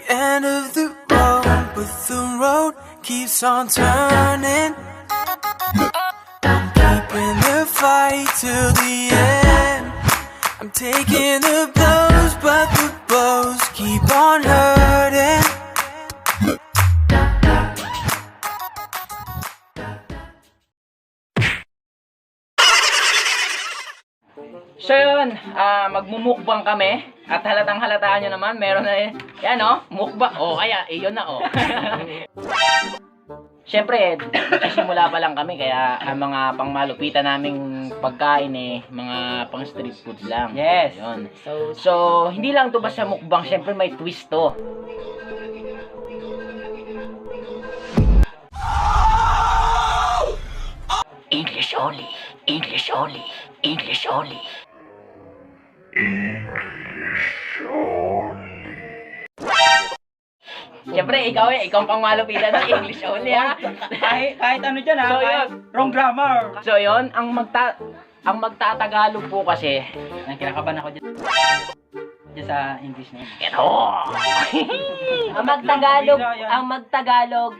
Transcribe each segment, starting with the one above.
end of the road, but the road keeps on turning. I'm keeping the fight till the end. I'm taking the blows, but the blows keep on hurting. So yun, magmumukbang kami. At halatang halataan nyo naman, meron na yan mukbang. Kaya, yun na Siyempre, simula pa lang kami, kaya ang mga pangmalupitan naming pagkain mga pang street food lang. Yes. Yun. So, hindi lang to basta mukbang, siyempre may twist to. English only. English only. English only. Siyempre, ikaw ang pangmalupitan ng English only, ha? Kahit ano dyan, ha? So, Kahit yun. wrong grammar. So, yun, ang magtatagalog po kasi, Kinakabahan ako dyan sa English na yun. ito! ang magtagalog,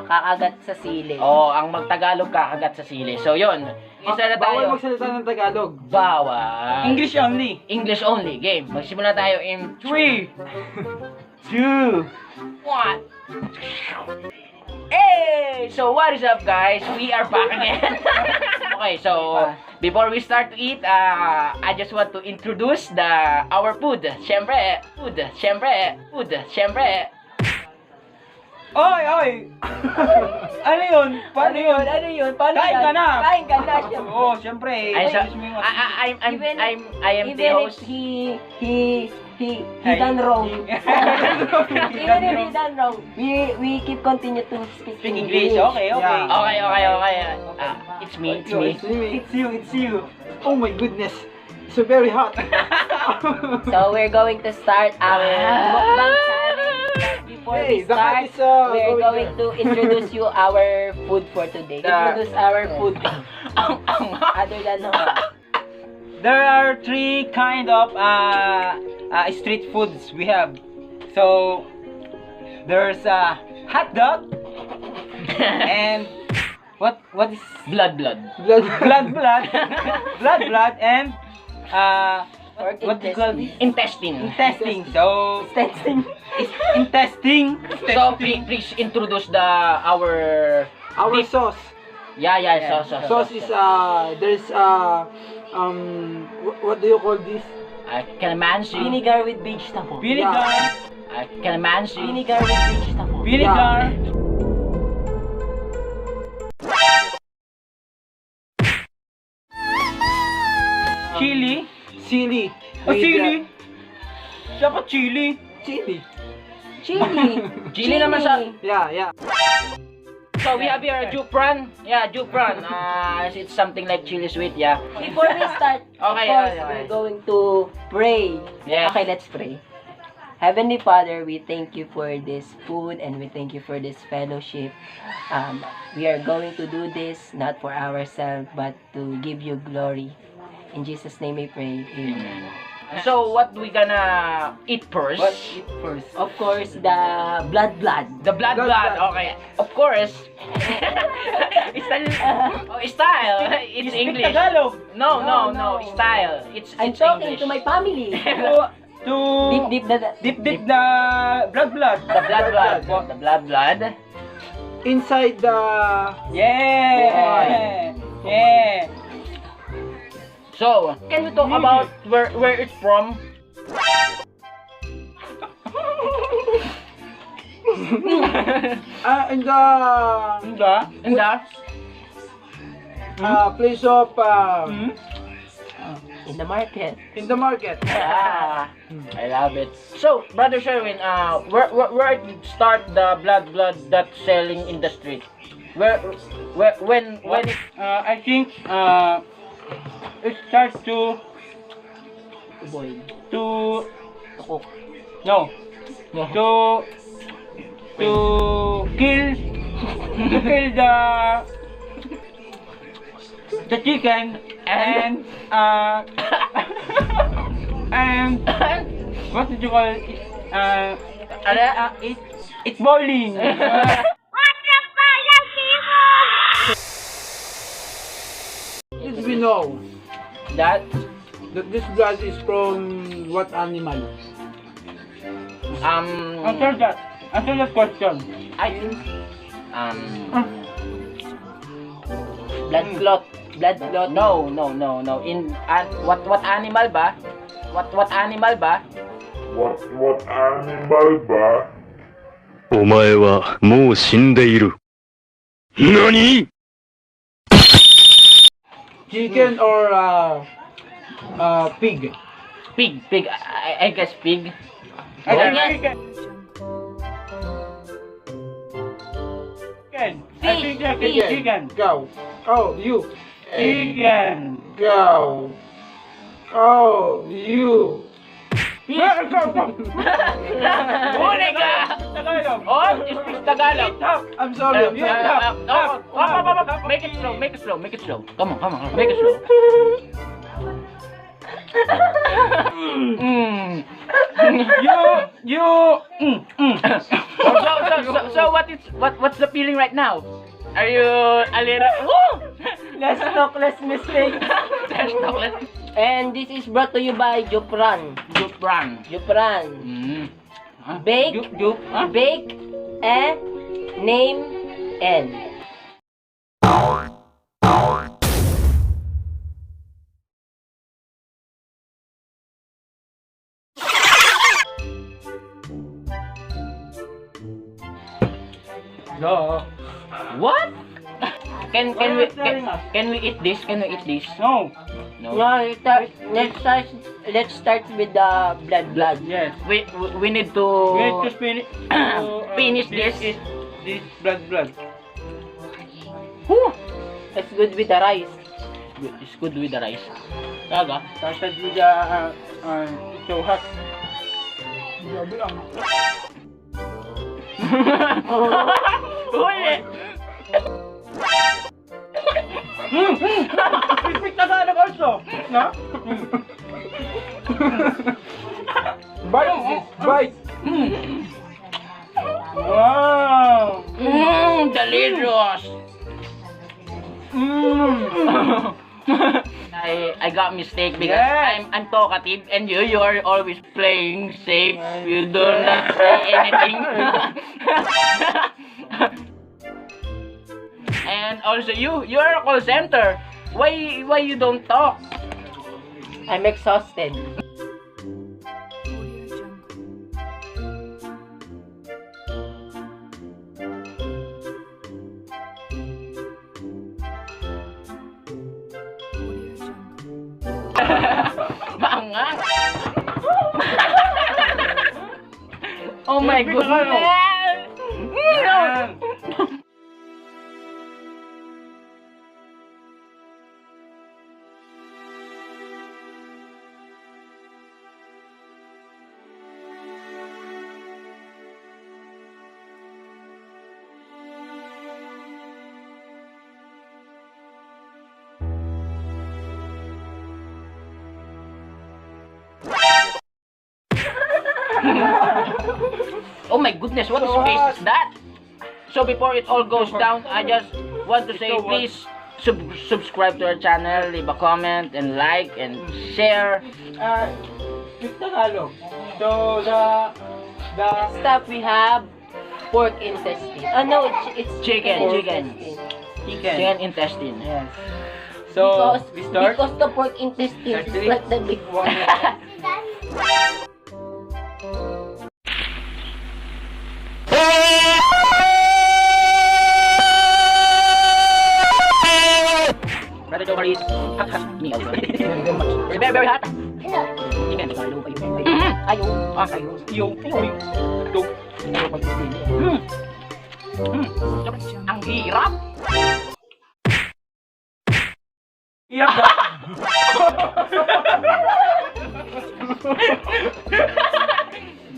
kakagat sa sili. Ang magtagalog kakagat sa sili. So, yun. Isa na tayo. Bawal magsalita ng Tagalog. Bawal. English only. English only. Game. Magsimula tayo in 3, 2, 1. Hey! So, what is up, guys? We are back again. Okay, so, before we start to eat, I just want to introduce our food. Siyempre. Oy! Ano yun? Paano yun? Paano Kain ka na! Kain ka na, syempre. Oo, syempre. I am the host. He done wrong. Even if he done wrong, we keep continue to speak English. Okay. Okay. It's me. It's you. Oh my goodness. So very hot. So we're going to start our mukbang challenge. Before we start, we're going to introduce you our food for today. Introduce our food. Other than There are 3 kind of street foods we have. So there's a hot dog and what is Blood. blood and what do you call this? Intestine. So intestine. So, please introduce our sauce. Yeah, sauce. Sauce is there's what do you call this? Calamansi. vinegar with vegetable. Vinegar. Calamansi. Vinegar with vegetable. Vinegar. Chili. Chili. Chili. Dapat chili. Chili. Chili naman sa... Yeah. So, we have here Jupran. Yeah, Jupran. It's something like chili sweet, yeah. Before we start, Okay, of course, okay. we're going to pray. Yes. Okay, let's pray. Heavenly Father, we thank you for this food and we thank you for this fellowship. We are going to do this not for ourselves but to give you glory. In Jesus' name we pray. Amen. So, what we gonna eat first? Of course, the blood. The blood. Okay. Of course. Style. It's English. Tagalog. No. Style. It's I'm talking English. to my family. To Deep dip the blood. The blood. Inside the Yeah. So, can we talk about where it's from? in the place of in the market. in the market. I love it. So, Brother Sherwin, where did start the blood that selling in the street? When it I think it starts to Boy. to Cook. no to kill the chicken and and what did you call it? It's boiling. Did we know That that this blood is from what animal? Answer that. Answer that question. I think Blood clot. Blood clot. no. In what animal ba? What animal ba? What animal ba? お前はもう死んでいる。何？ Chicken or pig? Pig. I guess pig. I Oh, think chicken. I think chicken. Cow. Oh, you. Chicken. Cow. Oh, you. Huli ka! Tagalog. Oh, speak Tagalog. I'm sorry. Make it slow. Come on, make it slow. So what's the feeling right now? Are you a little? Woo! Let's talk, less mistake. Let's talk. And this is brought to you by Jupran. Jupran. Bake, bake, and name, and. No. What? Can we eat this? Can we eat this? No. No. No, let's start with the blood. Yes. We need to We need to finish. Finish this. This blood. Whew. It's good with the rice. It's good with the rice. Talaga? Started with the so hot. Huli! Speak Tagalog also. No? Bite. Wow. Delicious! I got mistake because Yes. I'm talkative and you are always playing safe. You do not say anything. And also you are a call center. Why you don't talk? I'm exhausted. Maangang. Oh my goodness. Oh my goodness, what space is that? So before it all goes down, I just want to say please subscribe to our channel, leave a comment and like and share. Speak Tagalog. So the Stuff we have pork intestine. Oh no, it's Chicken. chicken. Intestine. Yes. So we start. Because the pork intestine is like the big one. Brother Joe Maris, hot me also. Very, very hot. Chicken. Ayaw. Ang hirap. Iyak ba?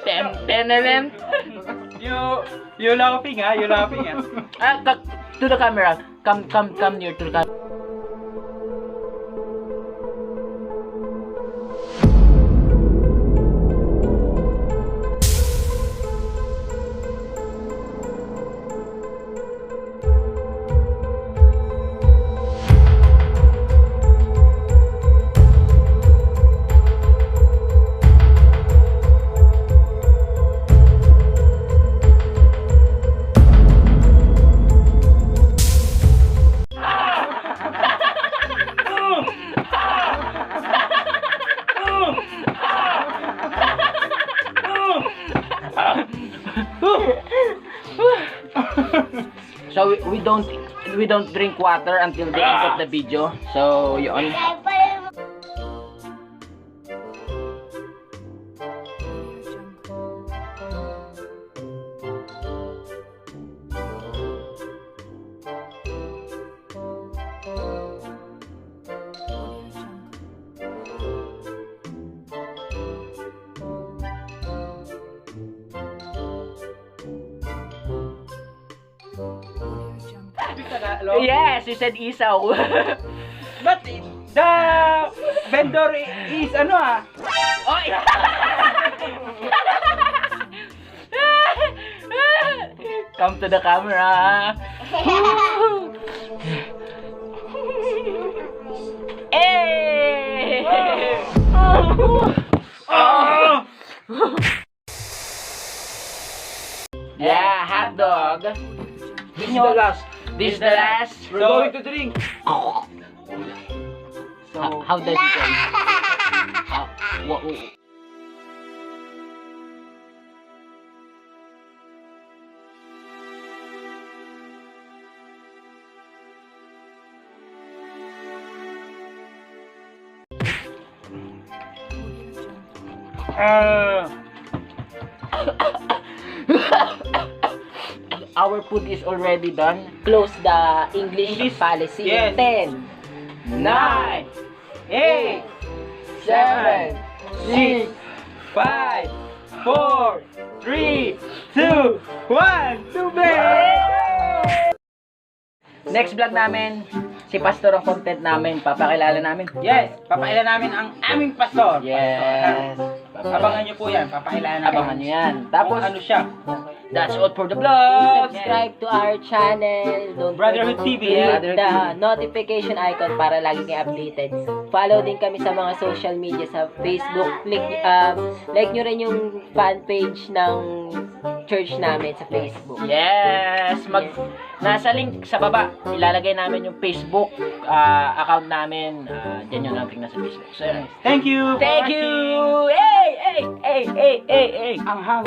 Ten. You laughing ah, you laughing ah. To the camera. Come near to the camera. So we don't drink water until the end of the video. So yun. Yes, you said isaw. But the vendor is ano ah? Oy! Come to the camera. Hey! Yeah, hot dog. This is the last. This is the last. We're going to drink. How does it taste? Our food is already done. Close the English policy. Yes. 10, 9, 8, 7, 6, 5, 4, 3, 2, 1. Next vlog namin, si Pastor ang content namin. Papakilala namin. Yes, papailan namin ang aming pastor. Yes. Abangan nyo po yan, papailan namin. Abangan nyo yan. Tapos, Ano siya? that's all for the vlog. subscribe to our channel. Don't Brotherhood TV. hit Brotherhood the TV. notification icon para lagi kayo updated. Follow din kami sa mga social media sa Facebook. Like nyo rin yung fan page ng church namin sa Facebook. Yes. Nasa link sa baba, ilalagay namin yung Facebook account namin. Diyan yung natin nasa Facebook. So, Thank you. for thank watching. you. Hey, hey, hey, hey, hey, hey. Ang hang.